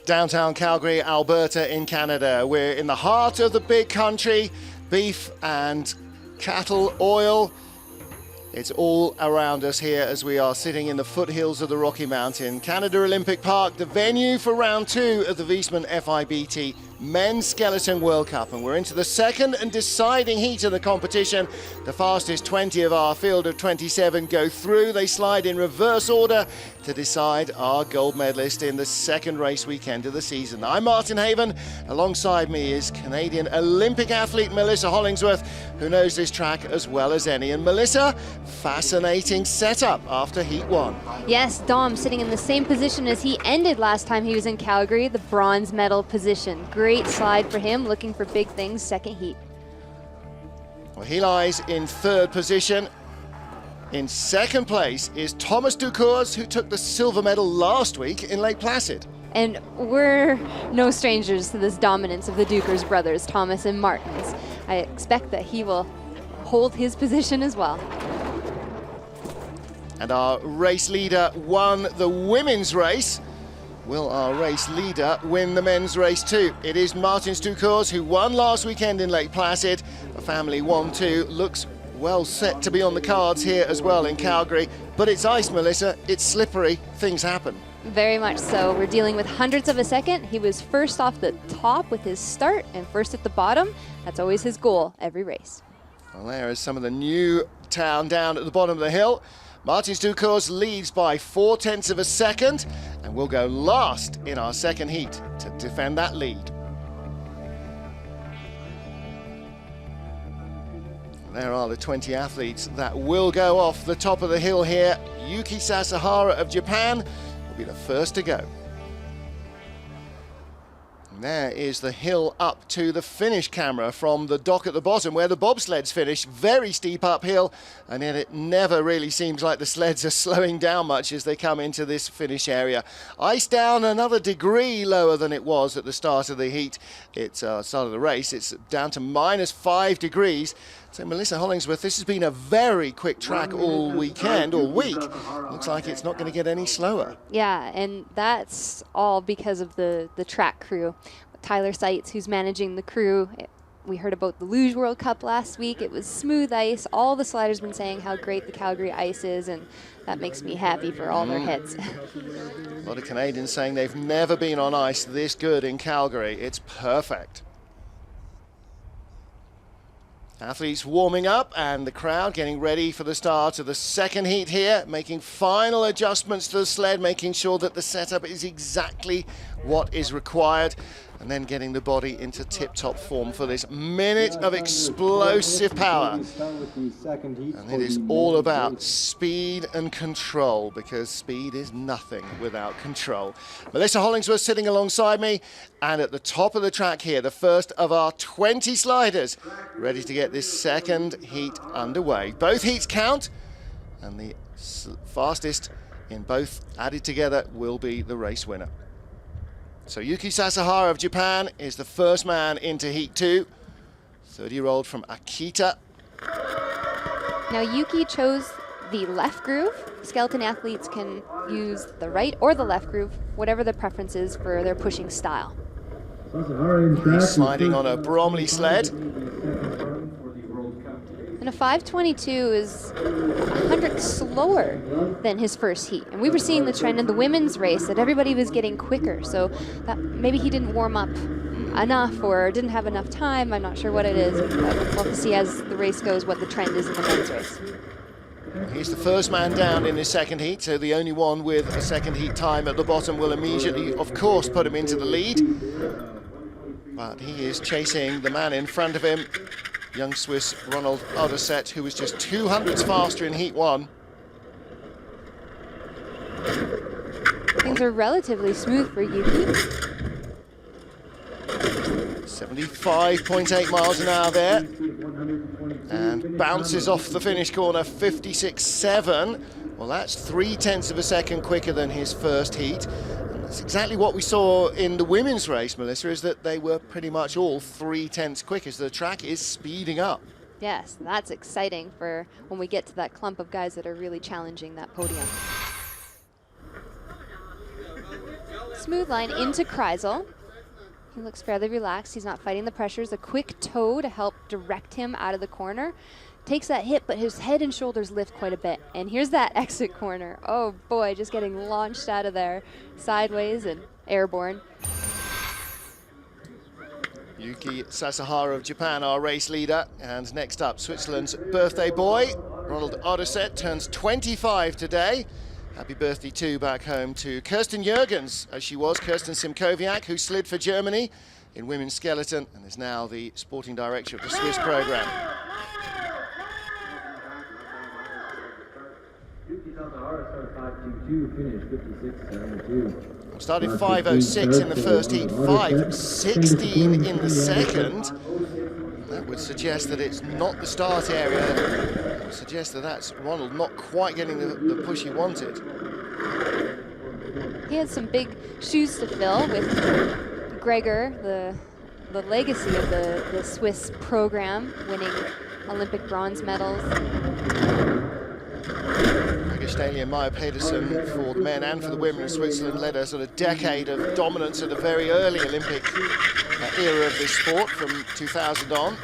Downtown Calgary, Alberta in Canada. We're in the heart of the big country. Beef and cattle, oil. It's all around us here as we are sitting in the foothills of the Rocky Mountain. Canada Olympic Park, the venue for round 2 of the Wiesmann FIBT Men's Skeleton World Cup. And we're into the second and deciding heat of the competition. The fastest 20 of our field of 27 go through. They slide in reverse order to decide our gold medalist in the second race weekend of the season. I'm Martin Haven. Alongside me is Canadian Olympic athlete Melissa Hollingsworth, who knows this track as well as any. And Melissa, fascinating setup after heat 1. Yes, Dom sitting in the same position as he ended last time he was in Calgary, the bronze medal position. Great slide for him, looking for big things second heat. Well, he lies in third position. In second place is Thomas Dukurs, who took the silver medal last week in Lake Placid. And we're no strangers to this dominance of the Dukurs brothers, Thomas and Martins. I expect that he will hold his position as well. And our race leader won the women's race. Will our race leader win the men's race too? It is Martins Dukurs, who won last weekend in Lake Placid. A family 1-2 looks well set to be on the cards here as well in Calgary. But it's ice, Melissa. It's slippery. Things happen. Very much so. We're dealing with hundredths of a second. He was first off the top with his start and first at the bottom. That's always his goal every race. Well, there is some of the new town down at the bottom of the hill. Martins Dukurs leads by 0.4 of a second and will go last in our second heat to defend that lead. There are the 20 athletes that will go off the top of the hill here. Yuki Sasahara of Japan will be the first to go. And there is the hill up to the finish camera from the dock at the bottom where the bobsleds finish. Very steep uphill, and yet it never really seems like the sleds are slowing down much as they come into this finish area. Ice down another degree lower than it was at the start of the heat. It's start of the race. It's down to -5 degrees. So Melissa Hollingsworth, this has been a very quick track all weekend, all week. Looks like it's not going to get any slower. Yeah, and that's all because of the track crew. Tyler Seitz, who's managing the crew. We heard about the Luge World Cup last week. It was smooth ice. All the sliders been saying how great the Calgary ice is, and that makes me happy for all their heads. A lot of Canadians saying they've never been on ice this good in Calgary. It's perfect. Athletes warming up and the crowd getting ready for the start of the second heat here, making final adjustments to the sled, making sure that the setup is exactly what is required, and then getting the body into tip-top form for this minute of explosive power. And it is all about speed and control, because speed is nothing without control. Melissa Hollingsworth sitting alongside me, and at the top of the track here, the first of our 20 sliders ready to get this second heat underway. Both heats count, and the fastest in both added together will be the race winner. So Yuki Sasahara of Japan is the first man into heat 2, 30-year-old from Akita. Now Yuki chose the left groove. Skeleton athletes can use the right or the left groove, whatever the preference is for their pushing style. He's sliding on a Bromley sled. And a 5:22 is 100 slower than his first heat. And we were seeing the trend in the women's race that everybody was getting quicker. So that maybe he didn't warm up enough or didn't have enough time. I'm not sure what it is. But we'll have to see as the race goes what the trend is in the men's race. He's the first man down in his second heat, so the only one with a second heat time at the bottom will immediately, of course, put him into the lead. But he is chasing the man in front of him, young Swiss Ronald Oderset, who was just 200ths faster in heat 1. Things are relatively smooth for Yuki. 75.8 miles an hour there. And bounces off the finish corner, 56.7. Well, that's 0.3 of a second quicker than his first heat. And that's exactly what we saw in the women's race, Melissa, is that they were pretty much all 0.3 quicker. So the track is speeding up. Yes, that's exciting for when we get to that clump of guys that are really challenging that podium. Smooth line into Kreisel. He looks fairly relaxed. He's not fighting the pressures. A quick toe to help direct him out of the corner. Takes that hit, but his head and shoulders lift quite a bit. And here's that exit corner. Oh boy, just getting launched out of there sideways and airborne. Yuki Sasahara of Japan, our race leader. And next up, Switzerland's birthday boy, Ronald Oderset, turns 25 today. Happy birthday too back home to Kirsten Jürgens, as she was, Kirsten Simkowiak, who slid for Germany in women's skeleton and is now the sporting director of the Swiss program. Started 5:06 in the first heat, 5:16 in the second. That would suggest that it's not the start area. It would suggest that that's Ronald not quite getting the push he wanted. He had some big shoes to fill with Gregor, the legacy of the Swiss program, winning Olympic bronze medals. Staley and Maya Pedersen for the men and for the women of Switzerland led a sort of decade of dominance at the very early Olympic era of this sport from 2000 on.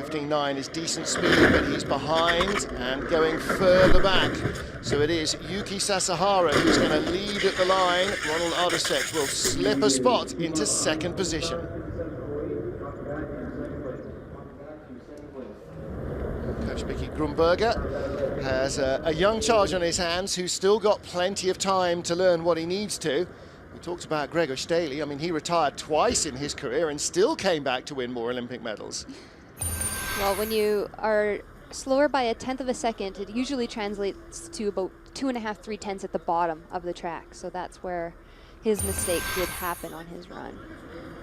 1:15.9 is decent speed, but he's behind and going further back. So it is Yuki Sasahara who's going to lead at the line. Ronald Oderset will slip a spot into second position. Coach Mickey Grumberger has a young charge on his hands who's still got plenty of time to learn what he needs to. We talked about Gregor Staley. I mean, he retired twice in his career and still came back to win more Olympic medals. Well, when you are slower by 1/10 of a second, it usually translates to about 2.5, 3/10 at the bottom of the track. So that's where his mistake did happen on his run.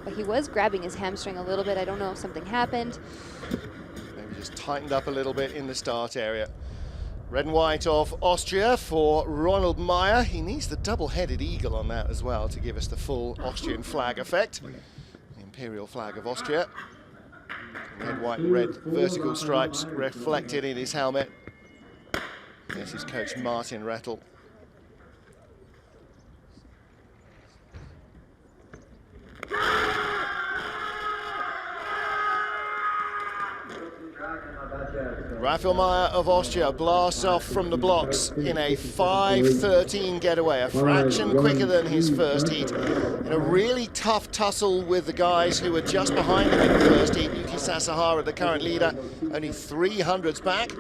But he was grabbing his hamstring a little bit. I don't know if something happened. Just tightened up a little bit in the start area. Red and white of Austria for Ronald Meyer. He needs the double-headed eagle on that as well to give us the full Austrian flag effect. The imperial flag of Austria. Red, white, and red vertical stripes reflected in his helmet. This is coach Martin Rettel. Raphael Meyer of Austria blasts off from the blocks in a 5:13 getaway, a fraction quicker than his first heat. In a really tough tussle with the guys who were just behind him in the first heat. Yuki Sasahara, the current leader, only 300s back.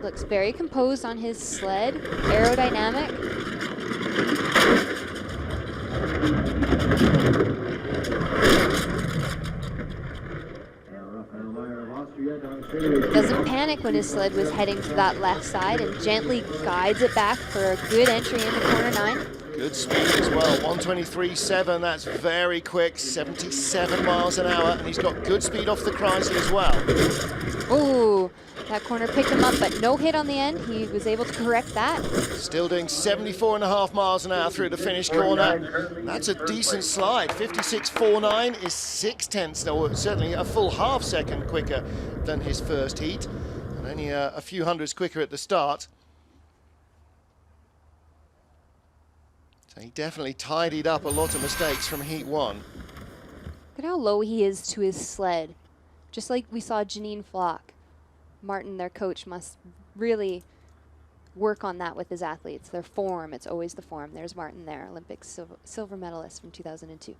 Looks very composed on his sled, aerodynamic. Doesn't panic when his sled was heading to that left side and gently guides it back for a good entry into corner 9. Good speed as well, 1:23.7, that's very quick, 77 miles an hour, and he's got good speed off the Kreisel as well. Ooh, that corner picked him up, but no hit on the end. He was able to correct that. Still doing 74.5 miles an hour through the finish corner. That's a decent slide. 56.49 is 0.6, or certainly a full half second quicker than his first heat, and only a few hundreds quicker at the start. So he definitely tidied up a lot of mistakes from heat 1. Look at how low he is to his sled. Just like we saw Janine Flock. Martin, their coach, must really work on that with his athletes. Their form, it's always the form. There's Martin there, Olympic silver medalist from 2002.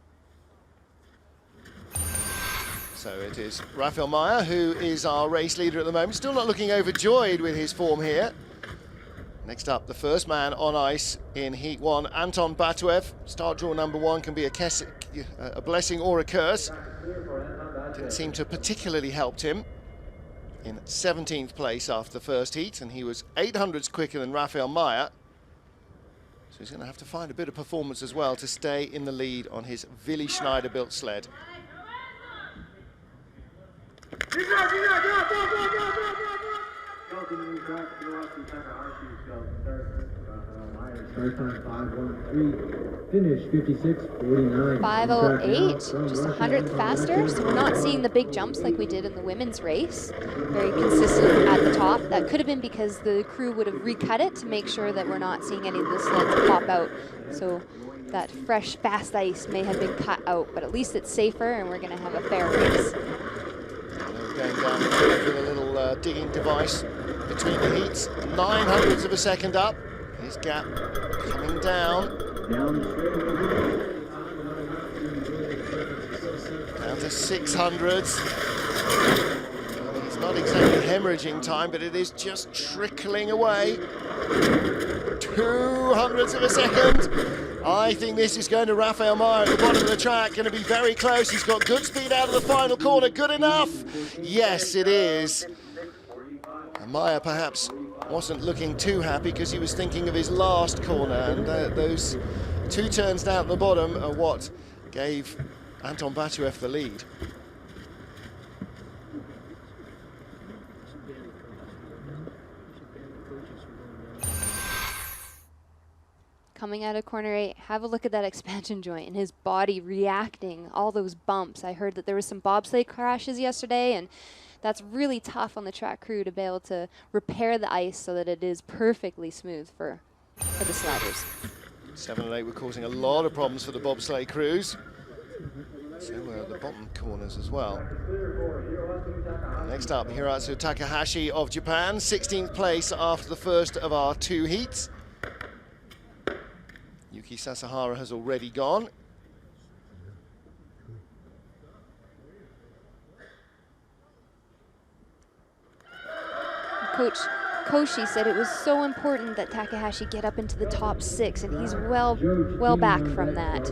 So it is Raphael Meyer, who is our race leader at the moment. Still not looking overjoyed with his form here. Next up, the first man on ice in Heat 1, Anton Batuev. Start draw number 1 can be a blessing or a curse. Didn't seem to have particularly helped him. In 17th place after the first heat, and he was 800s quicker than Raphael Meyer. So he's going to have to find a bit of performance as well to stay in the lead on his Willi Schneider built sled. Start time 5:13. Finish 56:49. 5:08, just 100th faster. So we're not seeing the big jumps like we did in the women's race. Very consistent at the top. That could have been because the crew would have recut it to make sure that we're not seeing any of the sleds pop out. So that fresh, fast ice may have been cut out, but at least it's safer and we're going to have a fair race. Going down the curve with a little digging device between the heats. 900ths of a second up. His gap coming down. Down to 600ths. It's not exactly hemorrhaging time, but it is just trickling away. 200ths of a second. I think this is going to Raphael Meyer at the bottom of the track. Going to be very close. He's got good speed out of the final corner. Good enough. Yes, it is. And Meyer perhaps wasn't looking too happy because he was thinking of his last corner, and those two turns down at the bottom are what gave Anton Batuev the lead. Coming out of corner 8, have a look at that expansion joint and his body reacting, all those bumps. I heard that there was some bobsleigh crashes yesterday, and that's really tough on the track crew to be able to repair the ice so that it is perfectly smooth for the sliders. 7 and 8 were causing a lot of problems for the bobsleigh crews. So were the bottom corners as well. Next up, Hiratsu Takahashi of Japan, 16th place after the first of our 2 heats. Yuki Sasahara has already gone. Coach Koshi said it was so important that Takahashi get up into the top 6, and he's well back from that.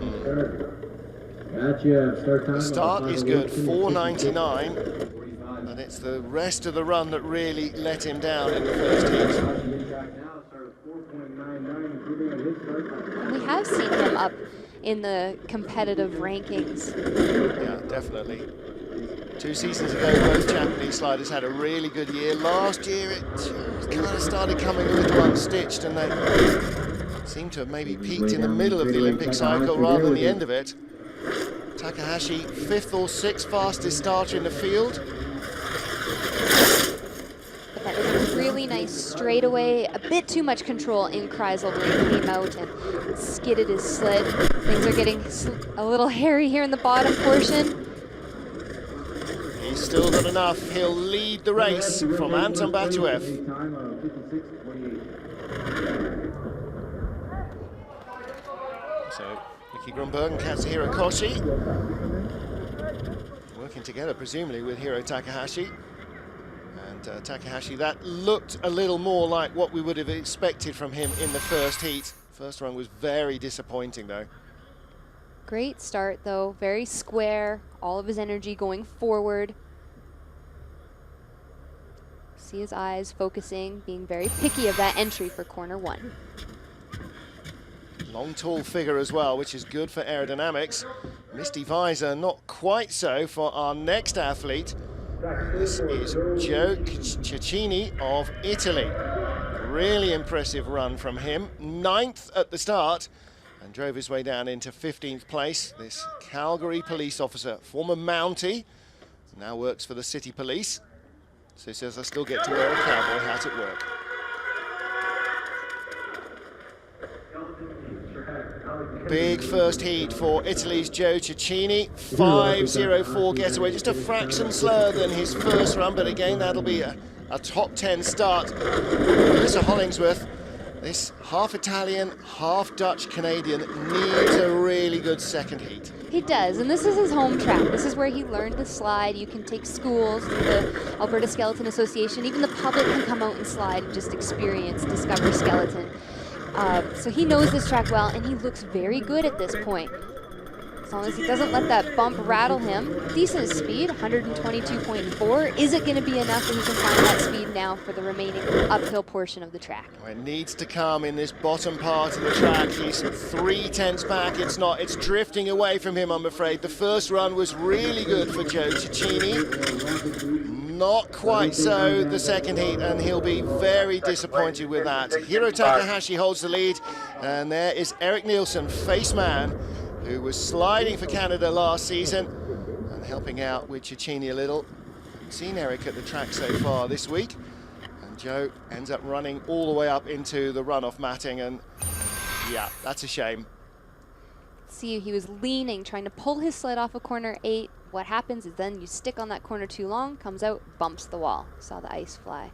The start is good, 4:99, but it's the rest of the run that really let him down in the first heat. And we have seen him up in the competitive rankings. Yeah, definitely. 2 seasons ago, both Japanese sliders had a really good year. Last year, it kind of started coming a little unstitched, and they seem to have maybe peaked in the middle of the Olympic cycle rather than the end of it. Takahashi, 5th or 6th fastest starter in the field. But that was a really nice straightaway, a bit too much control in Kreisel when he came out and skidded his sled. Things are getting a little hairy here in the bottom portion. He's still got enough. He'll lead the race from Anton Batuev. So, Nicky Grunberg and Katsuhiro Koshi working together, presumably, with Hiro Takahashi. And Takahashi, that looked a little more like what we would have expected from him in the first heat. First run was very disappointing, though. Great start, though. Very square. All of his energy going forward. See his eyes focusing, being very picky of that entry for corner 1. Long, tall figure as well, which is good for aerodynamics. Misty visor, not quite so for our next athlete. This is Joe Cecchini of Italy. Really impressive run from him. 9th at the start, and drove his way down into 15th place. This Calgary police officer, former Mountie, now works for the city police. So he says, I still get to wear a cowboy hat at work. Big first heat for Italy's Joe Cecchini. 5:04 getaway, just a fraction slower than his first run, but again, that'll be a top 10 start. Melissa Hollingsworth, this half Italian, half Dutch Canadian, needs a really good second heat. He does, and this is his home track. This is where he learned to slide. You can take schools, the Alberta Skeleton Association, even the public can come out and slide and just experience, discover skeleton. So he knows this track well, and he looks very good at this point. As long as he doesn't let that bump rattle him. Decent speed, 122.4. Is it going to be enough that he can find that speed now for the remaining uphill portion of the track? Well, it needs to come in this bottom part of the track. He's 3/10 back. It's not. It's drifting away from him, I'm afraid. The first run was really good for Joe Cicchini. Not quite so the second heat, and he'll be very disappointed with that. Hiro Takahashi holds the lead, and there is Eric Nielsen, face man, who was sliding for Canada last season and helping out with Cicchini a little. Haven't seen Eric at the track so far this week, and Joe ends up running all the way up into the runoff matting, and yeah, that's a shame. See, he was leaning, trying to pull his sled off of corner 8. What happens is then you stick on that corner too long, comes out, bumps the wall. Saw the ice fly.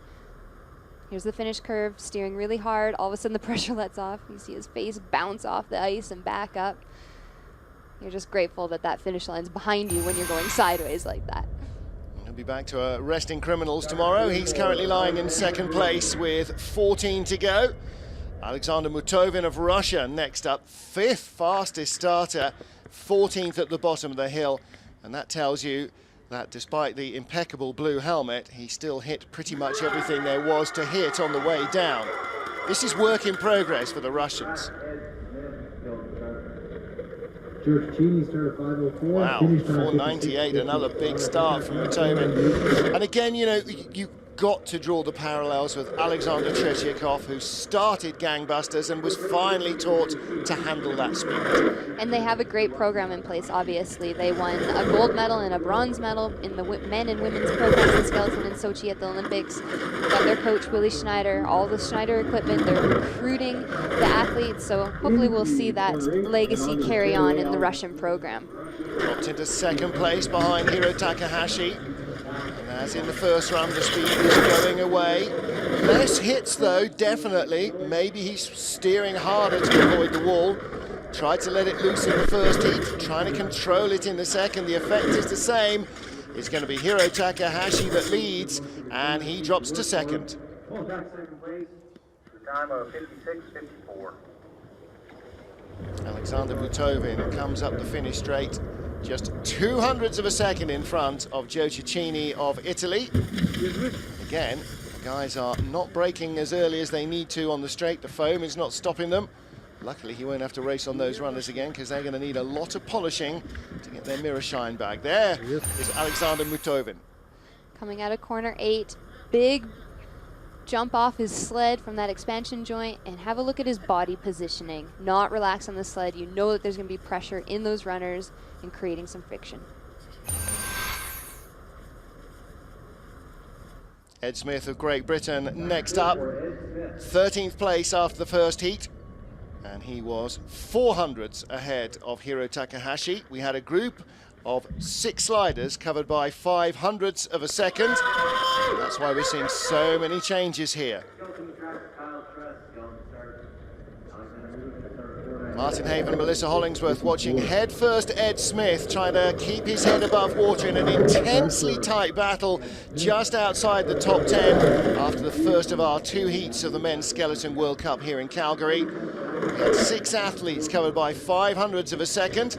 Here's the finish curve, steering really hard. All of a sudden the pressure lets off. You see his face bounce off the ice and back up. You're just grateful that that finish line's behind you when you're going sideways like that. He'll be back to resting criminals tomorrow. He's currently lying in second place with 14 to go. Alexander Mutovin of Russia next up, 5th fastest starter, 14th at the bottom of the hill. And that tells you that despite the impeccable blue helmet, he still hit pretty much everything there was to hit on the way down. This is work in progress for the Russians. Wow, 498, another big start from Mutovin. And again, you know, you got to draw the parallels with Alexander Tretyakov, who started gangbusters and was finally taught to handle that speed. And they have a great program in place, obviously. They won a gold medal and a bronze medal in the men and women's programs in skeleton in Sochi at the Olympics. Got their coach, Willie Schneider, all the Schneider equipment. They're recruiting the athletes, so hopefully we'll see that legacy carry on in the Russian program. Dropped into second place behind Hiro Takahashi. And as in the first run, the speed is going away. Less hits though, definitely. Maybe he's steering harder to avoid the wall. Tried to let it loose in the first heat, trying to control it in the second. The effect is the same. It's going to be Hiro Takahashi that leads, and he drops to second. Time of 56.54. Alexander Mutovin comes up the finish straight, just 0.02 of a second in front of Joe Cicchini of Italy. Again, the guys are not braking as early as they need to on the straight. The foam is not stopping them. Luckily, he won't have to race on those runners again, because they're going to need a lot of polishing to get their mirror shine back. There is Alexander Mutovin. Coming out of corner 8, big jump off his sled from that expansion joint, and have a look at his body positioning. Not relax on the sled. You know that there's going to be pressure in those runners and creating some friction. Ed Smith of Great Britain next up, 13th place after the first heat, and he was 0.04 ahead of Hiro Takahashi. We had a group of 6 sliders covered by 0.05 of a second. That's why we're seeing so many changes here. Martin Haven and Melissa Hollingsworth watching head first Ed Smith trying to keep his head above water in an intensely tight battle just outside the top 10 after the first of our 2 heats of the Men's Skeleton World Cup here in Calgary. We had 6 athletes covered by 0.05 of a second.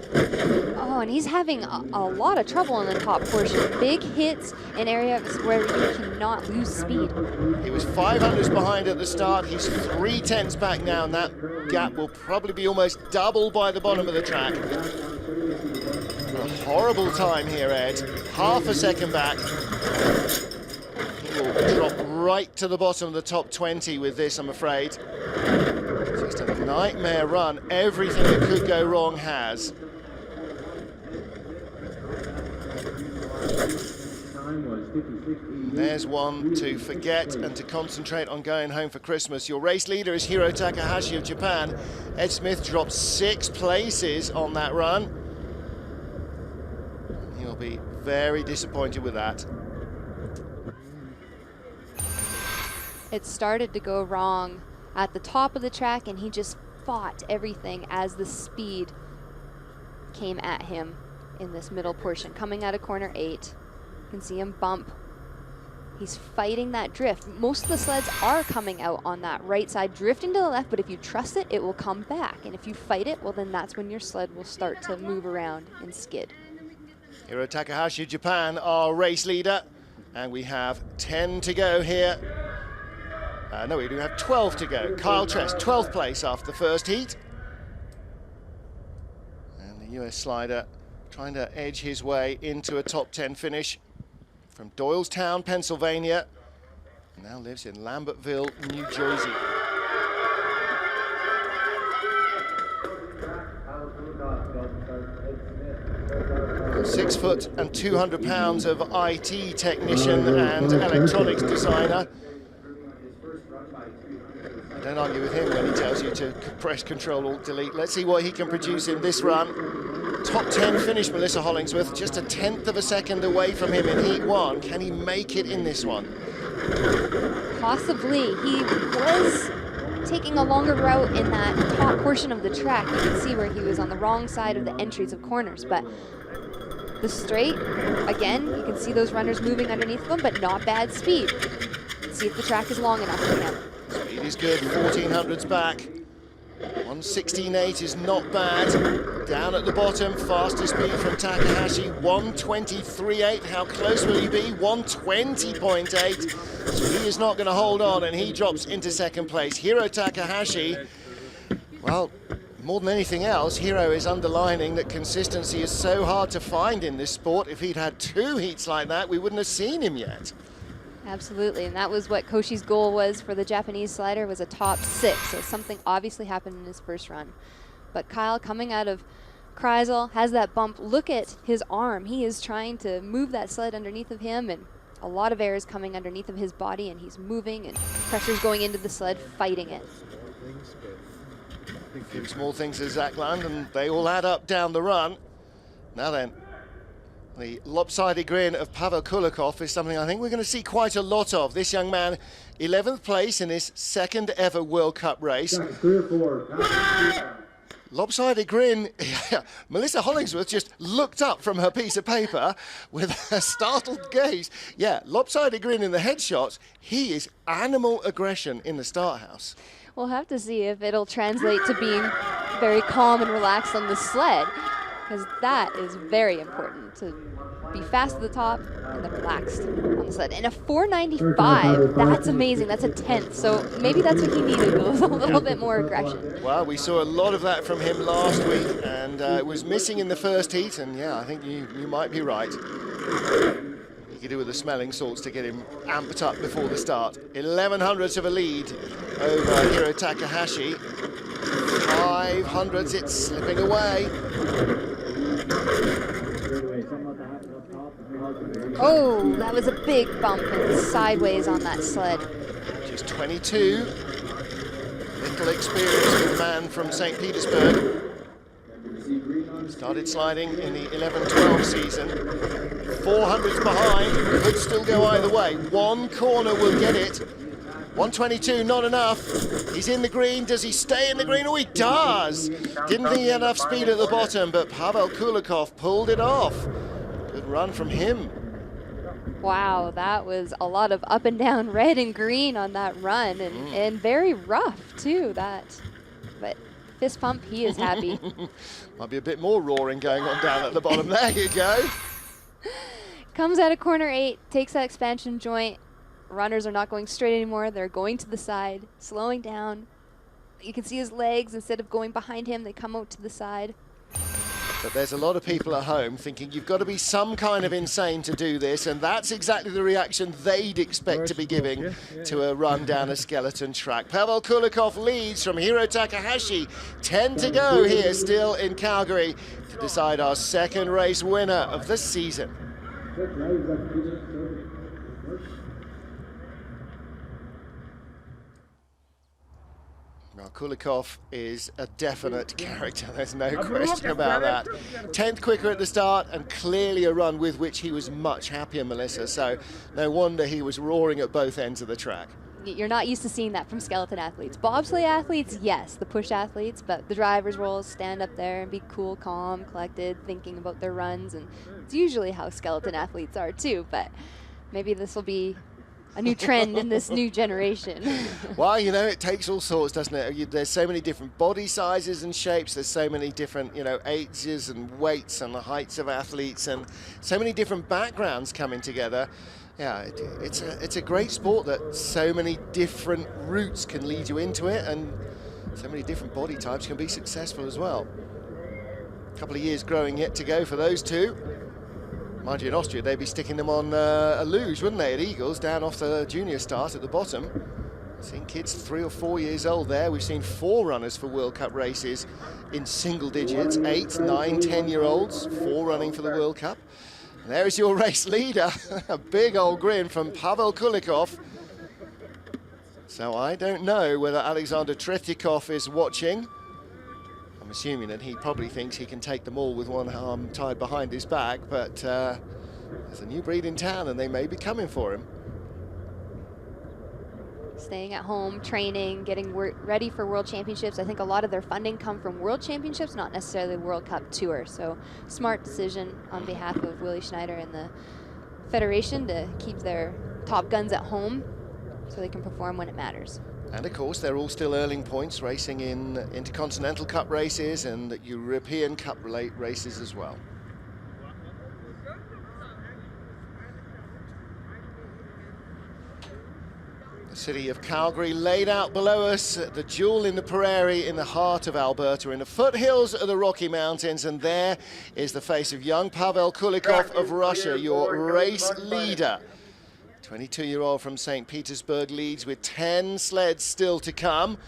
Oh, and he's having a lot of trouble in the top portion. Big hits in areas where you cannot lose speed. He was 0.05 behind at the start. He's 0.3 back now, and that gap will probably be almost double by the bottom of the track. A horrible time here, Ed. 0.5 second back. He will drop right to the bottom of the top 20 with this, I'm afraid. Just a nightmare run. Everything that could go wrong has. There's one to forget and to concentrate on going home for Christmas. Your race leader is Hiro Takahashi of Japan. Ed Smith dropped 6 places on that run. He'll be very disappointed with that. It started to go wrong at the top of the track, and he just fought everything as the speed came at him in this middle portion. Coming out of corner 8, you can see him bump. He's fighting that drift. Most of the sleds are coming out on that right side, drifting to the left, but if you trust it, it will come back. And if you fight it, well, then that's when your sled will start to move around and skid. Hiro Takahashi, Japan, our race leader. And we have 10 to go here. No, we do have 12 to go. Kyle Tress, 12th place after the first heat. And the US slider trying to edge his way into a top 10 finish from Doylestown, Pennsylvania. Now lives in Lambertville, New Jersey. 6 foot and 200 pounds of IT technician and electronics designer. Don't argue with him when he tells you to press Control Alt Delete. Let's see what he can produce in this run. Top 10 finish, Melissa Hollingsworth, just a 1/10 of a second away from him in heat 1. Can he make it in this one? Possibly. He was taking a longer route in that top portion of the track. You can see where he was on the wrong side of the entries of corners, but the straight, again, you can see those runners moving underneath them, but not bad speed. Let's see if the track is long enough for him. Speed is good, 1400s back. 116.8 is not bad. Down at the bottom, faster speed from Takahashi, 123.8. How close will he be? 120.8. So he is not going to hold on, and he drops into second place. Hiro Takahashi, well, more than anything else, Hiro is underlining that consistency is so hard to find in this sport. If he'd had 2 heats like that, we wouldn't have seen him yet. Absolutely, and that was what Koshi's goal was for the Japanese slider, was a top 6. So something obviously happened in his first run. But Kyle, coming out of Kreisel, has that bump. Look at his arm. He is trying to move that sled underneath of him, and a lot of air is coming underneath of his body, and he's moving, and pressure's going into the sled, fighting it. A few small things as Zach Land, and they all add up down the run. Now then, the lopsided grin of Pavel Kulikov is something I think we're going to see quite a lot of. This young man, 11th place in his 2nd ever World Cup race. Lopsided grin. Melissa Hollingsworth just looked up from her piece of paper with a startled gaze. Yeah, lopsided grin in the headshots. He is animal aggression in the start house. We'll have to see if it'll translate to being very calm and relaxed on the sled, because that is very important, to be fast at the top and then relaxed on the sled. And a 495, that's amazing. That's a 10th. So maybe that's what he needed, a little bit more aggression. Well, we saw a lot of that from him last week, and it was missing in the first heat. And yeah, I think you might be right. You could do with the smelling salts to get him amped up before the start. 1100ths of a lead over Hiro Takahashi. 500ths, it's slipping away. Oh, that was a big bump and sideways on that sled. Just 22. Little experience with the man from St. Petersburg. Started sliding in the 11-12 season. 400s behind, could still go either way. One corner will get it. 122, not enough. He's in the green. Does he stay in the green? Oh, he does. Didn't think he had enough speed at the bottom, but Pavel Kulikov pulled it off. Good run from him. Wow, that was a lot of up and down red and green on that run, and very rough too, that. But fist pump, he is happy. Might be a bit more roaring going on down at the bottom. There you go. Comes out of corner 8, takes that expansion joint. Runners are not going straight anymore. They're going to the side, slowing down. You can see his legs. Instead of going behind him, they come out to the side. But there's a lot of people at home thinking you've got to be some kind of insane to do this, and that's exactly the reaction they'd expect to be giving to a run down a skeleton track. Pavel Kulikov leads from Hiro Takahashi. 10 to go here still in Calgary to decide our 2nd race winner of the season. Now, Kulikov is a definite character, there's no question about that. 10th quicker at the start, and clearly a run with which he was much happier, Melissa, so no wonder he was roaring at both ends of the track. You're not used to seeing that from skeleton athletes. Bobsleigh athletes, yes, the push athletes, but the driver's roles, stand up there and be cool, calm, collected, thinking about their runs, and it's usually how skeleton athletes are too, but maybe this will be a new trend in this new generation. Well, you know, it takes all sorts, doesn't it? There's so many different body sizes and shapes. There's so many different, you know, ages and weights and the heights of athletes, and so many different backgrounds coming together. Yeah, it's a great sport that so many different routes can lead you into it, and so many different body types can be successful as well. A couple of years growing yet to go for those two. Mind you, in Austria, they'd be sticking them on a luge, wouldn't they, at Eagles, down off the junior start at the bottom. Seen kids 3 or 4 years old there. We've seen 4 runners for World Cup races in single digits, 8, 9, 10-year-olds, 4 running for the World Cup. And there is your race leader, a big old grin from Pavel Kulikov. So I don't know whether Alexander Tretyakov is watching. I'm assuming that he probably thinks he can take them all with one arm tied behind his back, but there's a new breed in town and they may be coming for him. Staying at home, training, getting ready for World Championships. I think a lot of their funding come from World Championships, not necessarily the World Cup Tour. So smart decision on behalf of Willie Schneider and the Federation to keep their top guns at home so they can perform when it matters. And of course, they're all still earning points, racing in Intercontinental Cup races and European Cup races as well. The city of Calgary laid out below us, the jewel in the prairie in the heart of Alberta, in the foothills of the Rocky Mountains, and there is the face of young Pavel Kulikov of Russia, your race leader. 22-year-old from St. Petersburg leads with 10 sleds still to come.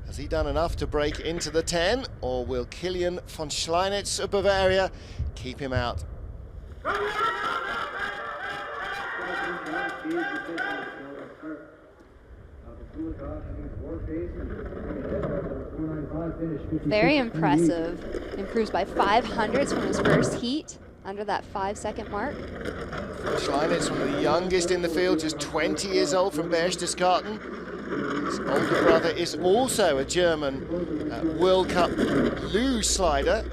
Has he done enough to break into the 10, or will Kilian von Schleinitz of Bavaria keep him out? Very impressive. Improves by 500s from his first heat, under that 5-second mark. Schleinitz, one of the youngest in the field, just 20 years old from Berchtesgaden. His older brother is also a German World Cup luge slider.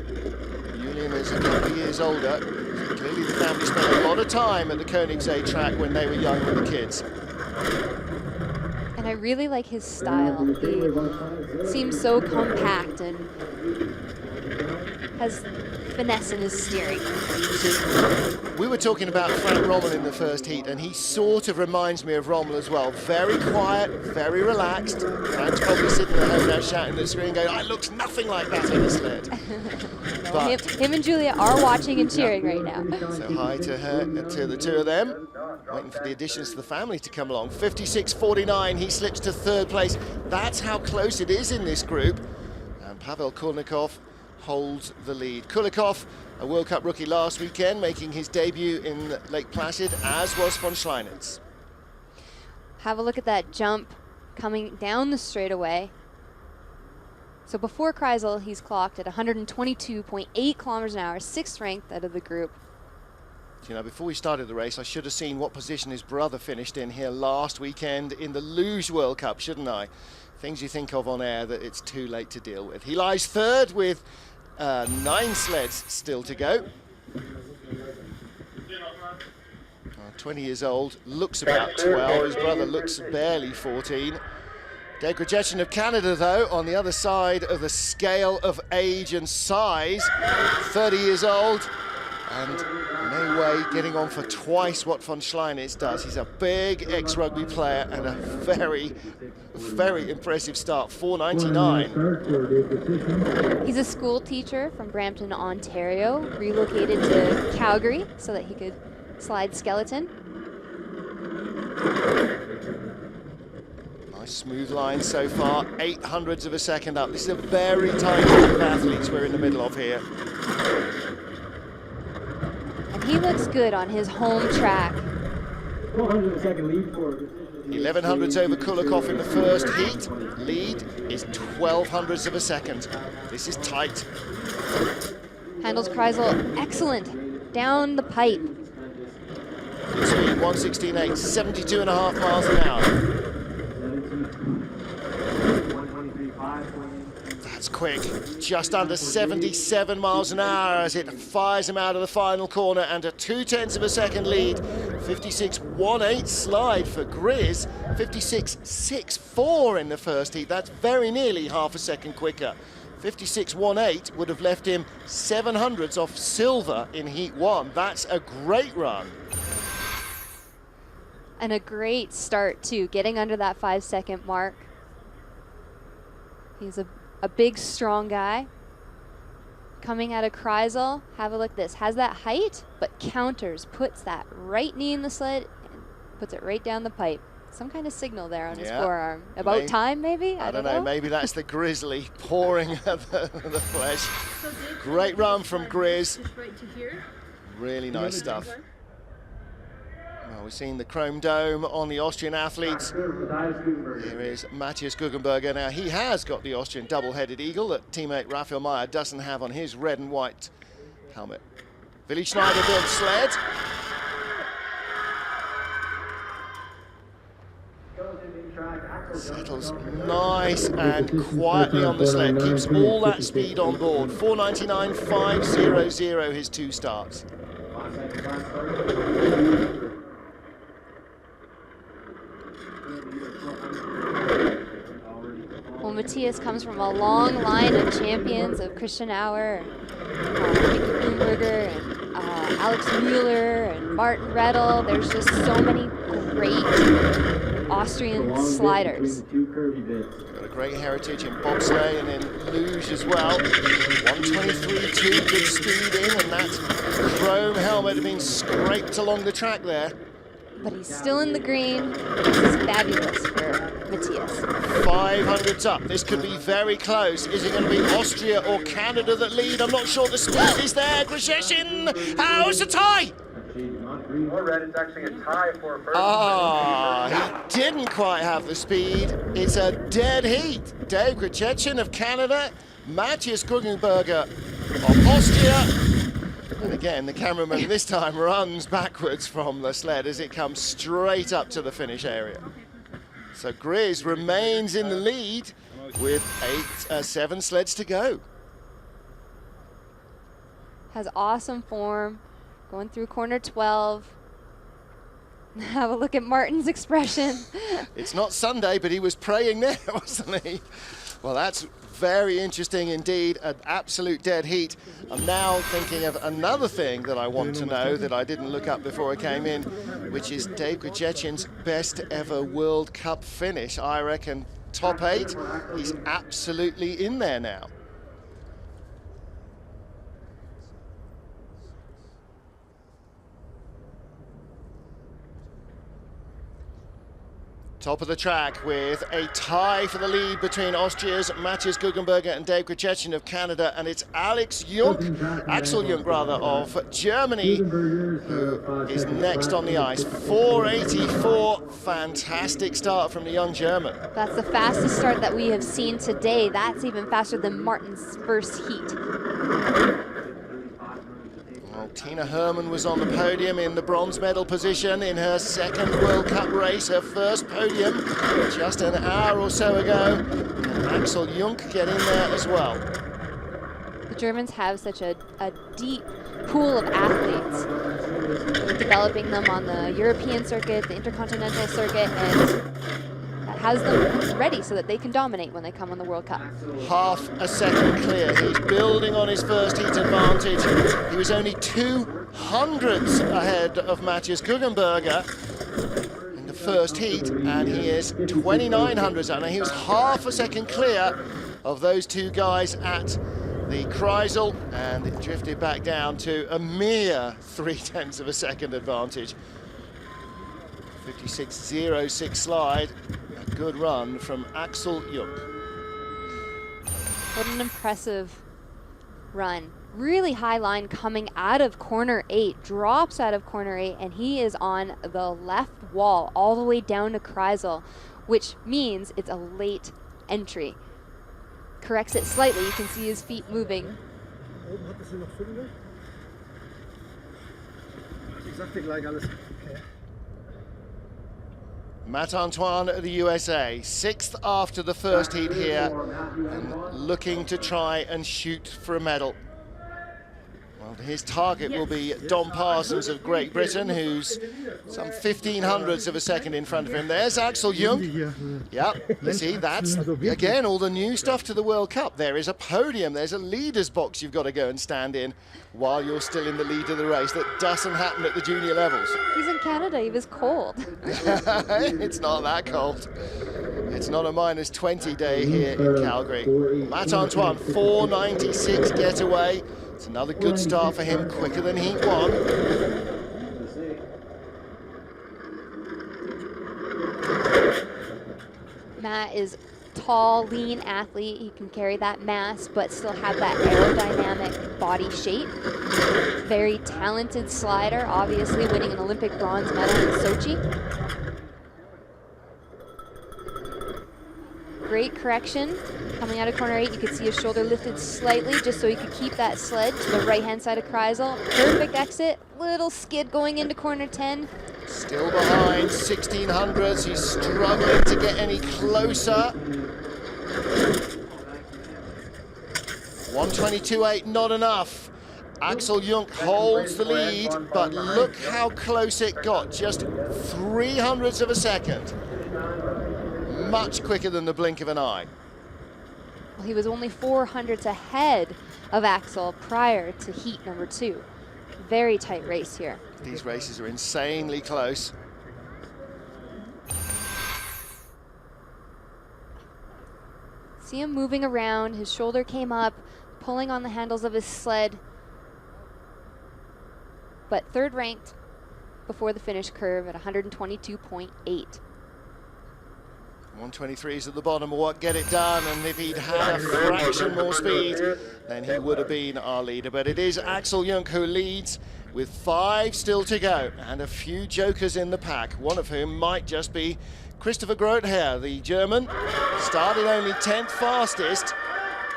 Julian is a couple of years older. So clearly the family spent a lot of time at the Koenigsee track when they were young with the kids. And I really like his style. He seems so compact and has finesse in his steering. We were talking about Frank Rommel in the first heat, and he sort of reminds me of Rommel as well. Very quiet, very relaxed. Frank's probably sitting at home now shouting at the screen going, "I looks nothing like that in a sled." No, but him and Julia are watching and cheering right now. So hi to her, to the two of them. Waiting for the additions to the family to come along. 56.49, he slips to 3rd place. That's how close it is in this group. And Pavel Kulikov holds the lead. Kulikov, a World Cup rookie last weekend, making his debut in Lake Placid, as was von Schleinitz. Have a look at that jump coming down the straightaway. So before Kreisel, he's clocked at 122.8 kilometers an hour, 6th ranked out of the group. You know, before we started the race, I should have seen what position his brother finished in here last weekend in the Luge World Cup, shouldn't I? Things you think of on air that it's too late to deal with. He lies 3rd with 9 sleds still to go. 20 years old, looks about 12. His brother looks barely 14. Dave Grzechen of Canada, though, on the other side of the scale of age and size, 30 years old, and no way getting on for twice what von Schleinitz does. He's a big ex-rugby player and a very, very impressive start, 4:99. He's a school teacher from Brampton, Ontario, relocated to Calgary so that he could slide skeleton. Nice smooth line so far, 800ths of a second up. This is a very tight group of athletes we're in the middle of here. And he looks good on his home track. 1100ths over Kulikov in the first heat. Lead is 1200ths of a second. This is tight. Handles Kreisel excellent down the pipe. Good speed, 116.8, 72.5 miles an hour. That's quick, just under 77 miles an hour as it fires him out of the final corner, and a 0.2 of a second lead 56.18 slide for Grizz, 56.64 in the first heat. That's very nearly half a second quicker. 56.18 would have left him 700ths off silver in heat 1. That's a great run. And a great start too, getting under that 5-second mark. He's a big, strong guy. Coming out of Kreisel, have a look at this. Has that height, but counters, puts that right knee in the sled, and puts it right down the pipe. Some kind of signal there on his forearm. About time, maybe? I don't know. Maybe that's the Grizzly pouring the flesh. Great run from Grizz. Really nice stuff. Well, we've seen the chrome dome on the Austrian athletes. Here is Matthias Guggenberger. Now, he has got the Austrian double-headed eagle that teammate Raphael Meyer doesn't have on his red and white helmet. Willi Schneider built sled. Settles nice and quietly on the sled. Keeps all that speed on board. 4:99.500 his 2 starts. Well, Matthias comes from a long line of champions of Christian Auer, Mickey Bloomberger, and Alex Mueller, and Martin Rettel. There's just so many great Austrian sliders. Got a great heritage in bobsleigh and in luge as well. 1:23.2, good speed in, and that chrome helmet had been scraped along the track there. But he's still in the green. This is fabulous for Matthias. 500s up. This could be very close. Is it going to be Austria or Canada that lead? I'm not sure the speed is there. Grisheshin! How's the tie? More red is actually a tie for first. He didn't quite have the speed. It's a dead heat. Dave Grisheshin of Canada, Matthias Guggenberger of Austria. And again, the cameraman this time runs backwards from the sled as it comes straight up to the finish area. So Grizz remains in the lead with 7 sleds to go. Has awesome form, going through corner 12. Have a look at Martin's expression. It's not Sunday, but he was praying there, wasn't he? Well, that's very interesting indeed, an absolute dead heat. I'm now thinking of another thing that I want to know that I didn't look up before I came in, which is Dave Grisheshin's best ever World Cup finish. I reckon top 8, he's absolutely in there now. Top of the track with a tie for the lead between Austria's Matthias Guggenberger and Dave Grisheshin of Canada, and it's Axel Jung rather, of Germany, who is next on the ice. 4:84, fantastic start from the young German. That's the fastest start that we have seen today. That's even faster than Martin's first heat. Well, Tina Hermann was on the podium in the bronze medal position in her second World Cup race, her first podium just an hour or so ago. And Axel Jung get in there as well. The Germans have such a deep pool of athletes. They're developing them on the European circuit, the Intercontinental circuit, and that has them ready so that they can dominate when they come on the World Cup. Half a second clear. He's building on his first heat advantage. He was only 200ths ahead of Matthias Guggenberger in the first heat, and he is 2900ths. And he was half a second clear of those two guys at the Kreisel, and it drifted back down to a mere 0.3 of a second advantage. 56.06 slide. A good run from Axel Jung. What an impressive run. Really high line coming out of corner 8, drops out of corner 8, and he is on the left wall all the way down to Kreisel, which means it's a late entry. Corrects it slightly, you can see his feet moving. Matt Antoine of the USA, 6th after the first heat here, and looking to try and shoot for a medal. Well, His target will be Don Parsons of Great Britain, who's some 1500ths of a second in front of him. There's Axel Jung. Yep, you see, that's, again, all the new stuff to the World Cup. There is a podium, there's a leader's box you've got to go and stand in while you're still in the lead of the race. That doesn't happen at the junior levels. He's in Canada, he was cold. It's not that cold. It's not a -20 day here in Calgary. Matt Antoine, 496 getaway. It's another good start for him, quicker than Heat 1. Matt is tall, lean athlete. He can carry that mass, but still have that aerodynamic body shape. Very talented slider, obviously winning an Olympic bronze medal in Sochi. Great correction. Coming out of corner 8, you could see his shoulder lifted slightly just so he could keep that sled to the right-hand side of Kreisel. Perfect exit. Little skid going into corner 10. Still behind, 1600s. He's struggling to get any closer. 122.8, not enough. Axel Jung holds the lead, but look how close it got. Just 300ths of a second. Much quicker than the blink of an eye. Well, he was only 400ths ahead of Axel prior to heat number 2. Very tight race here. These races are insanely close. See him moving around, his shoulder came up, pulling on the handles of his sled. But third ranked before the finish curve at 122.8. 123s at the bottom, what get it done, and if he'd had a fraction more speed, then he would have been our leader. But it is Axel Jung who leads with 5 still to go, and a few jokers in the pack, one of whom might just be Christopher Grothair, the German. Started only 10th fastest,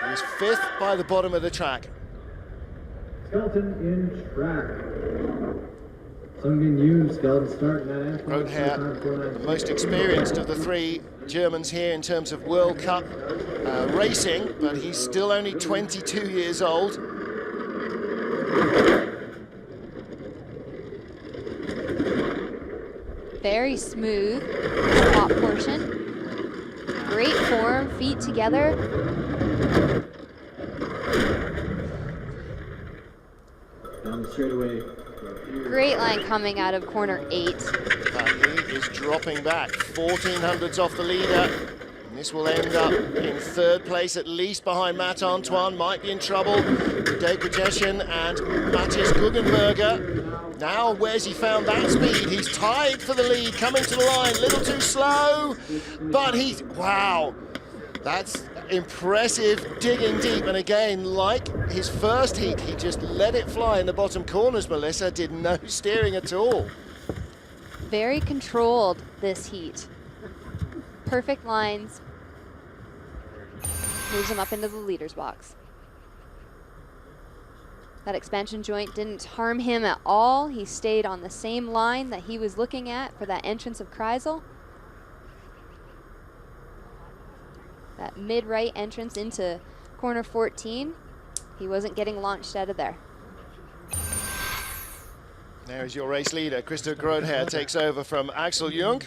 he was 5th by the bottom of the track. Skeleton in track. Sungin Yoon, skeleton start. Grothair, the most experienced of the 3 Germans here in terms of World Cup racing, but he's still only 22 years old. Very smooth top portion. Great form, feet together. Down the straightaway. Great line coming out of corner 8. He is dropping back, 1400ths off the leader. And this will end up in 3rd place, at least behind Matt Antoine. Might be in trouble. Dave Pajeshin and Matthias Guggenberger. Now, where's he found that speed? He's tied for the lead, coming to the line, little too slow. But he's, wow, that's impressive, digging deep. And again, like his first heat, he just let it fly in the bottom corners, Melissa, did no steering at all. Very controlled this heat. Perfect lines. Moves him up into the leader's box. That expansion joint didn't harm him at all. He stayed on the same line that he was looking at for that entrance of Kreisel. That mid-right entrance into corner 14. He wasn't getting launched out of there. There's your race leader. Christopher Grothair takes over from Axel Jung.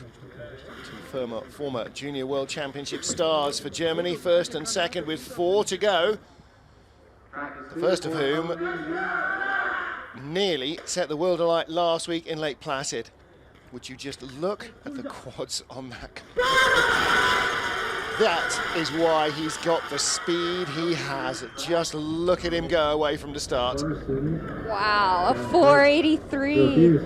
2 former Junior World Championship stars for Germany, 1st and 2nd with 4 to go. The first of whom nearly set the world alight last week in Lake Placid. Would you just look at the quads on that? That is why he's got the speed he has. Just look at him go away from the start. Wow, a 483.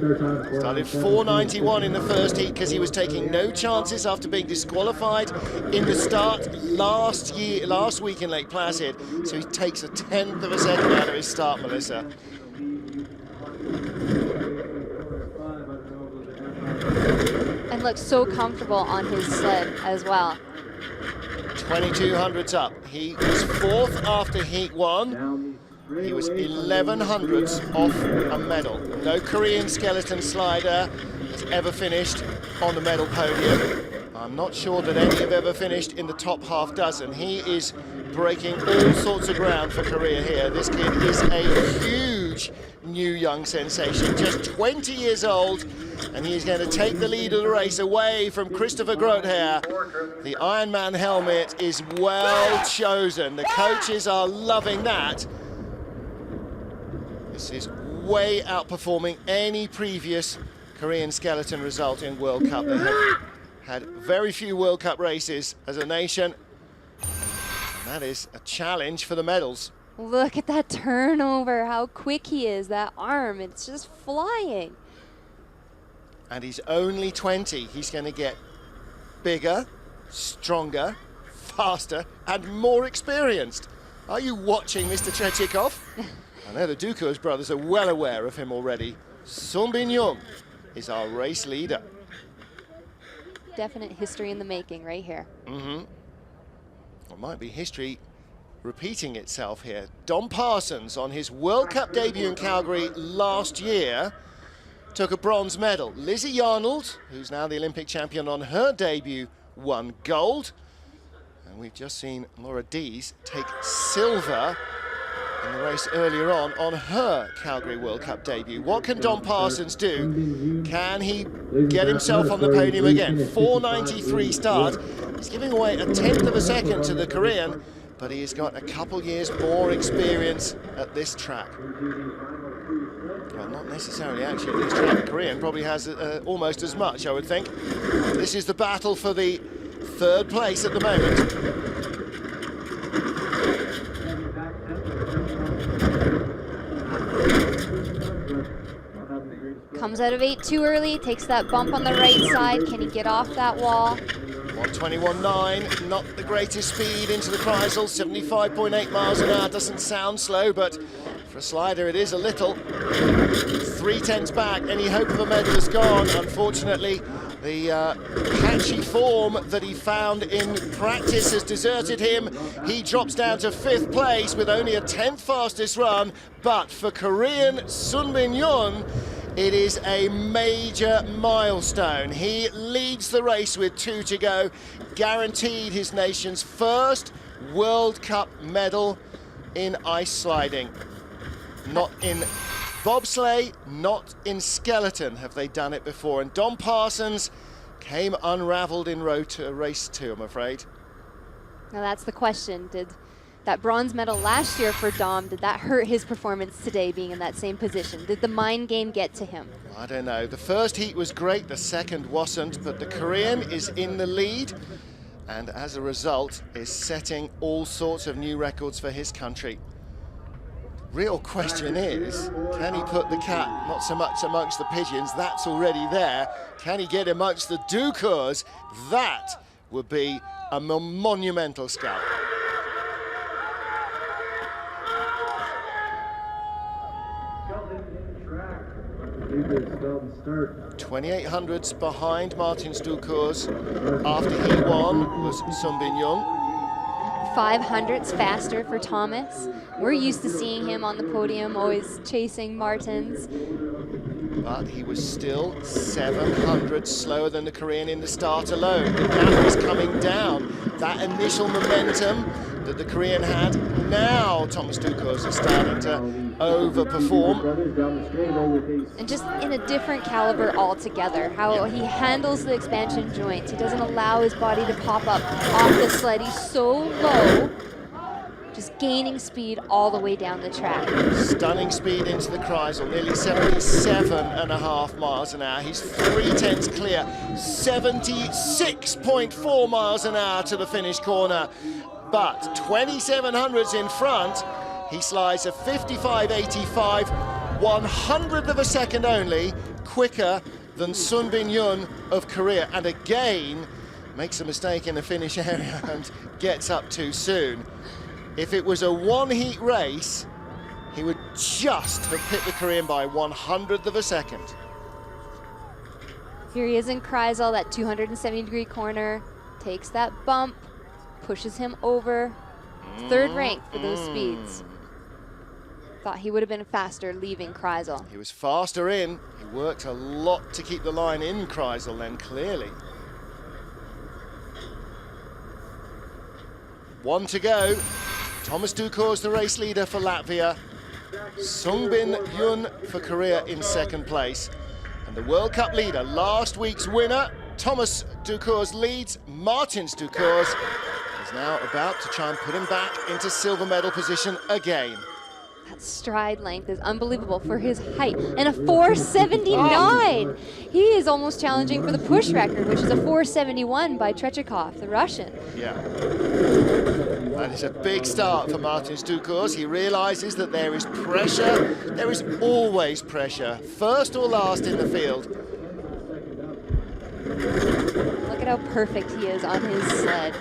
Started 491 in the first heat because he was taking no chances after being disqualified in the start last week in Lake Placid. So he takes a 10th of a second out of his start, Melissa. And looks so comfortable on his sled as well. 2200ths up. He was 4th after heat 1. He was 1100ths off a medal. No Korean skeleton slider has ever finished on the medal podium. I'm not sure that any have ever finished in the top half dozen. He is breaking all sorts of ground for Korea here. This kid is a huge huge new young sensation, just 20 years old, and he's going to take the lead of the race away from Christopher Groothair. The Ironman helmet is well chosen. The coaches are loving that. This is way outperforming any previous Korean skeleton result in World Cup. They have had very few World Cup races as a nation, and that is a challenge for the medals. Look at that turnover, how quick he is, that arm, it's just flying. And he's only 20. He's going to get bigger, stronger, faster, and more experienced. Are you watching Mr. Chechikov? I know the Dukurs brothers are well aware of him already. Sun Bin-young is our race leader. Definite history in the making right here. It might be history repeating itself here. Dom Parsons, on his World Cup debut in Calgary last year, took a bronze medal. Lizzie Yarnold, who's now the Olympic champion on her debut, won gold. And we've just seen Laura Dees take silver in the race earlier on her Calgary World Cup debut. What can Dom Parsons do? Can he get himself on the podium again? 4:93 start. He's giving away a tenth of a second to the Korean, but he's got a couple years more experience at this track. Well, not necessarily actually at this track. The Korean probably has almost as much, I would think. This is the battle for the third place at the moment. Comes out of 8 too early, takes that bump on the right side. Can he get off that wall? 1:21.9, not the greatest speed into the Kreisel, 75.8 miles an hour. Doesn't sound slow, but for a slider it is a little. 3/10 back, any hope of a medal is gone. Unfortunately, the patchy form that he found in practice has deserted him. He drops down to 5th place with only a 10th fastest run, but for Korean Sun Bin-young, it is a major milestone. He leads the race with 2 to go, guaranteed his nation's first World Cup medal in ice sliding. Not in bobsleigh, not in skeleton have they done it before. And Dom Parsons came unraveled in race 2, I'm afraid. Now that's the question. Did that bronze medal last year for Dom, did that hurt his performance today being in that same position? Did the mind game get to him? I don't know. The first heat was great, the second wasn't, but the Korean is in the lead and as a result is setting all sorts of new records for his country. Real question is, can he put the cat not so much amongst the pigeons, that's already there. Can he get amongst the Dukurs? That would be a monumental scalp. 2800s behind Martins Dukurs. After he won was Sun Bin-young. 500s faster for Thomas. We're used to seeing him on the podium, always chasing Martins. But he was still 700 slower than the Korean in the start alone. The gap is coming down. That initial momentum that the Korean had, now Thomas Dukurs is starting to overperform. And just in a different caliber altogether, how he handles the expansion joints. He doesn't allow his body to pop up off the sled. He's so low, just gaining speed all the way down the track. Stunning speed into the Kreisel, nearly 77.5 miles an hour. He's 3/10 clear, 76.4 miles an hour to the finish corner. But 2700s in front, he slides a 55.85, 100th of a second only, quicker than Sun Bin-young of Korea. And again, makes a mistake in the finish area and gets up too soon. If it was a one-heat race, he would just have hit the Korean by 100th of a second. Here he is in Kreisel, that 270-degree corner, takes that bump, pushes him over. 3rd rank for those speeds. Thought he would have been faster leaving Kreisel. He was faster in. He worked a lot to keep the line in Kreisel then, clearly. 1 to go. Thomas Dukurs, the race leader for Latvia. Sungbin Yoon for Korea in second place. And the World Cup leader, last week's winner, Thomas Dukurs leads. Martins Dukurs is now about to try and put him back into silver medal position again. That stride length is unbelievable for his height, and a 479. He is almost challenging for the push record, which is a 471 by Trechikov, the Russian. Yeah. That is a big start for Martins Dukurs. He realizes that there is pressure. There is always pressure, first or last in the field. Look at how perfect he is on his sled.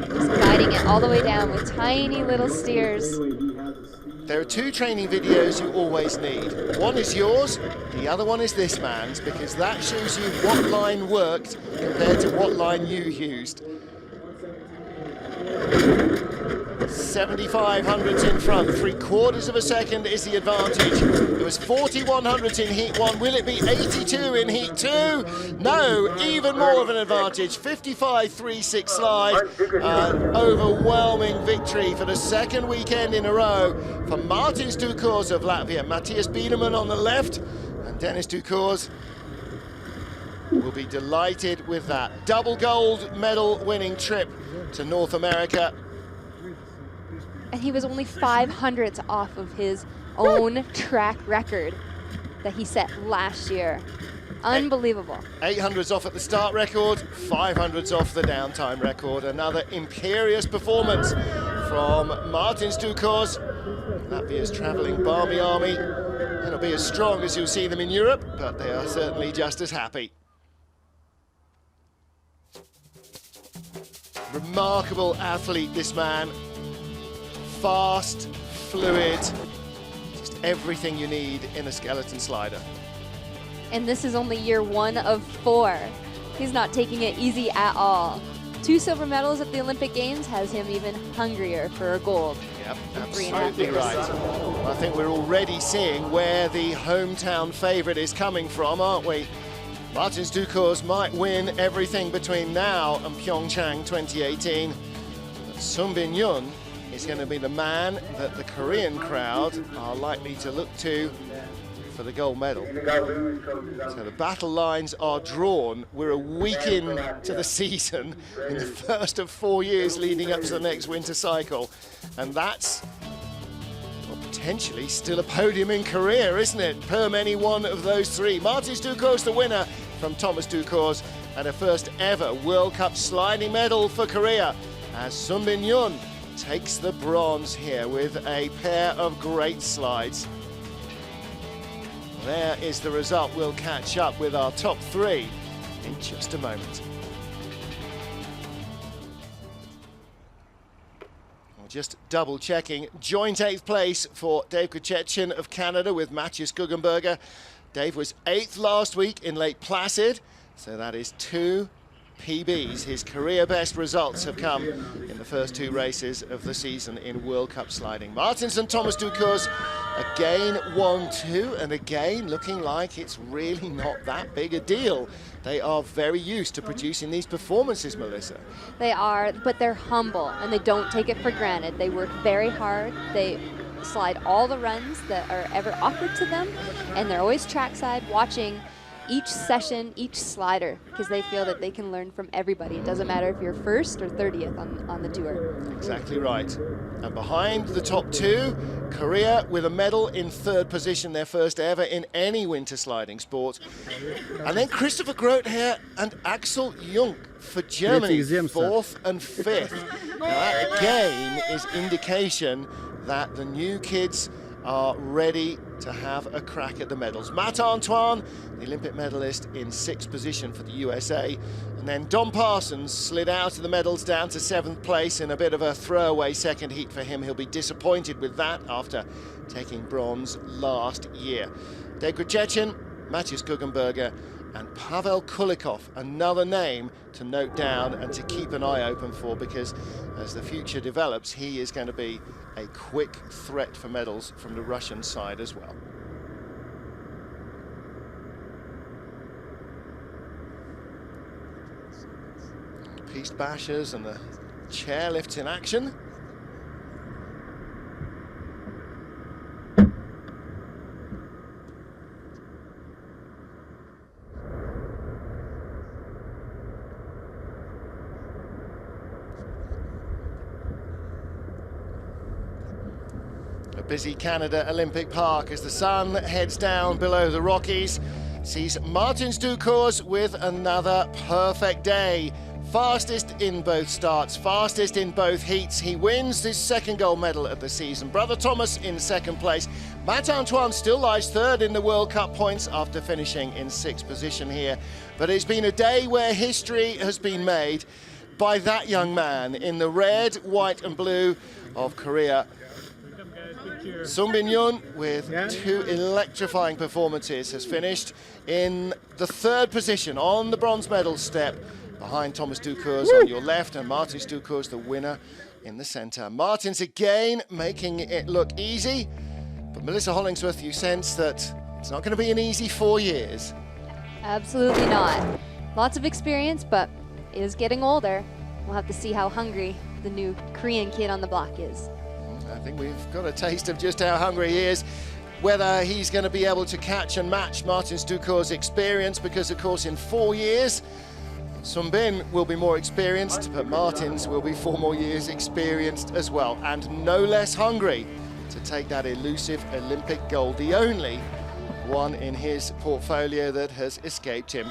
Just guiding it all the way down with tiny little steers. There are two training videos you always need. One is yours, the other one is this man's, because that shows you what line worked compared to what line you used. 75 hundredths in front, 3/4 of a second is the advantage. It was 41 hundredths in heat 1. Will it be 82 in heat 2? No, even more of an advantage. 55.36 slide. An overwhelming victory for the second weekend in a row for Martins Dukurs of Latvia. Matthias Biedermann on the left, and Dennis Dukurs will be delighted with that. Double gold medal winning trip to North America. And he was only 500ths off of his own track record that he set last year. Unbelievable. 800s off at the start record, 500s off the downtime record. Another imperious performance from Martins Dukurs. Latvia's travelling Barmy Army. They won't be as strong as you'll see them in Europe, but they are certainly just as happy. Remarkable athlete, this man. Fast, fluid, just everything you need in a skeleton slider. And this is only year 1 of 4. He's not taking it easy at all. 2 silver medals at the Olympic Games has him even hungrier for a gold. Yep, in 3.5 absolutely years. right. I think we're already seeing where the hometown favourite is coming from, aren't we? Martins Dukurs might win everything between now and Pyeongchang 2018. But Sungbin Yoon is going to be the man that the Korean crowd are likely to look to for the gold medal. So the battle lines are drawn. We're a week into the season, in the first of 4 years leading up to the next winter cycle. And that's, well, potentially still a podium in Korea, isn't it? Per any one of those three. Martins Dukurs the winner from Thomas Dukurs, and a first ever World Cup sliding medal for Korea, as Sungbin Yoon takes the bronze here with a pair of great slides. There is the result. We'll catch up with our top 3 in just a moment. Just double checking, joint 8th place for Dave Kuchetchen of Canada with Matthias Guggenberger. Dave was 8th last week in Lake Placid, so that is 2 PBs. His career best results have come in the first 2 races of the season in World Cup sliding. Martins and Thomas Dukurs again 1-2, and again looking like it's really not that big a deal. They are very used to producing these performances, Melissa. They are, but they're humble and they don't take it for granted. They work very hard. They slide all the runs that are ever offered to them, and they're always trackside watching each session, each slider, because they feel that they can learn from everybody. It doesn't matter if you're 1st or 30th on the tour. Exactly right. And behind the top 2, Korea with a medal in 3rd position, their first ever in any winter sliding sport. And then Christopher Groother and Axel Jung for Germany, 4th and 5th. Now that again is indication that the new kids are ready to have a crack at the medals. Matt Antoine, the Olympic medalist, in 6th position for the USA. And then Don Parsons slid out of the medals down to 7th place in a bit of a throwaway second heat for him. He'll be disappointed with that after taking bronze last year. Dave Kuchetchen, Matthias Guggenberger, and Pavel Kulikov, another name to note down and to keep an eye open for, because as the future develops, he is going to be a quick threat for medals from the Russian side as well. Piste bashers and the chairlifts in action. busy Canada Olympic Park as the sun heads down below the Rockies. Sees Martin Dukurs with another perfect day. Fastest in both starts, fastest in both heats. He wins his second gold medal of the season. Brother Thomas in second place. Matt Antoine still lies third in the World Cup points after finishing in sixth position here. But it's been a day where history has been made by that young man in the red, white and blue of Korea. Sunbin Yoon, with two electrifying performances, has finished in the third position on the bronze medal step, behind Thomas Dukurs on your left and Martin Dukurs, the winner, in the centre. Martin's again making it look easy, but Melissa Hollingsworth, you sense that it's not going to be an easy 4 years. Absolutely not. Lots of experience, but is getting older. We'll have to see how hungry the new Korean kid on the block is. I think we've got a taste of just how hungry he is. Whether he's going to be able to catch and match Martin Dukurs' experience, because of course in 4 years, Sunbin will be more experienced, but Martins will be 4 more years experienced as well, and no less hungry to take that elusive Olympic gold, the only one in his portfolio that has escaped him.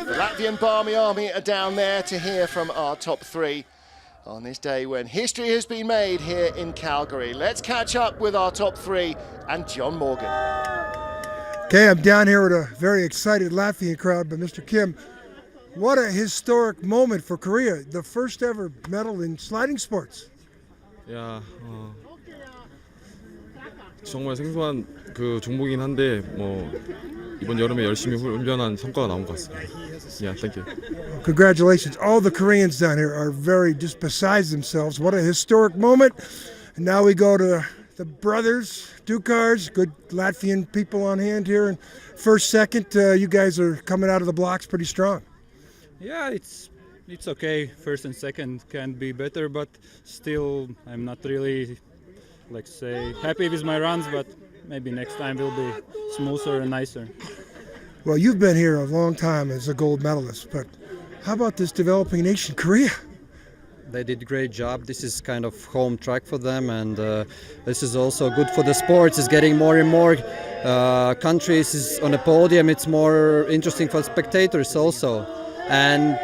The Latvian Barmy Army are down there to hear from our top 3 on this day when history has been made here in Calgary. Let's catch up with our top 3 and John Morgan. Okay, I'm down here with a very excited Latvian crowd, but Mr. Kim, what a historic moment for Korea, the first ever medal in sliding sports. 야, 정말 생소한 그 종목이긴 한데 뭐 이번 여름에 열심히 훈련한 성과가 나온 것 같습니다. Yeah, thank you. Congratulations. All the Koreans down here are very just beside themselves. What a historic moment. And now we go to the brothers, Dukurs, good Latvian people on hand here. And first, second, you guys are coming out of the blocks pretty strong. Yeah, it's okay. First and second can be better, but still I'm not really, like say, happy with my runs, but maybe next time will be smoother and nicer. Well, you've been here a long time as a gold medalist, but how about this developing nation, Korea? They did a great job. This is kind of home track for them, and this is also good for the sports. It's getting more and more countries is on a podium. It's more interesting for spectators also. And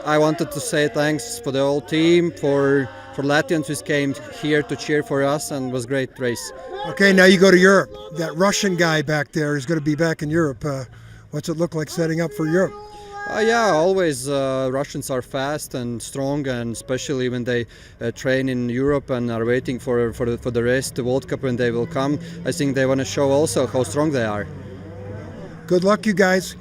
I wanted to say thanks for the whole team, for Latvians who came here to cheer for us, and it was a great race. Okay, now you go to Europe. That Russian guy back there is going to be back in Europe. What's it look like setting up for Europe? Yeah, always Russians are fast and strong, and especially when they train in Europe and are waiting for the rest, the World Cup when they will come. I think they want to show also how strong they are. Good luck, you guys.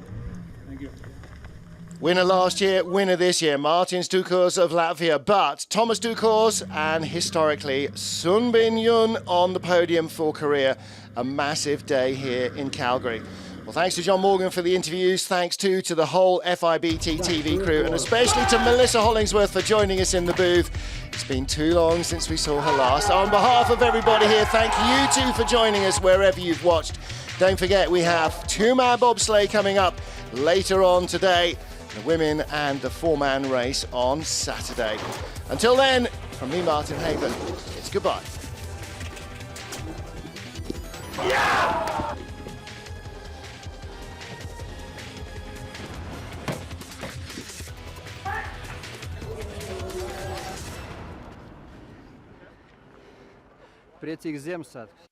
Winner last year, winner this year, Martin Dukurs of Latvia, but Thomas Dukurs and historically Sunbin Yoon on the podium for Korea. A massive day here in Calgary. Well, thanks to John Morgan for the interviews. Thanks too to the whole FIBT TV crew, and especially to Melissa Hollingsworth for joining us in the booth. It's been too long since we saw her last. On behalf of everybody here, thank you too for joining us wherever you've watched. Don't forget, we have 2 Man Bobsleigh coming up later on today. The women and the 4-man race on Saturday. Until then, from me, Martin Haven, it's goodbye. Yeah! Priecīgs Ziemassvētkus!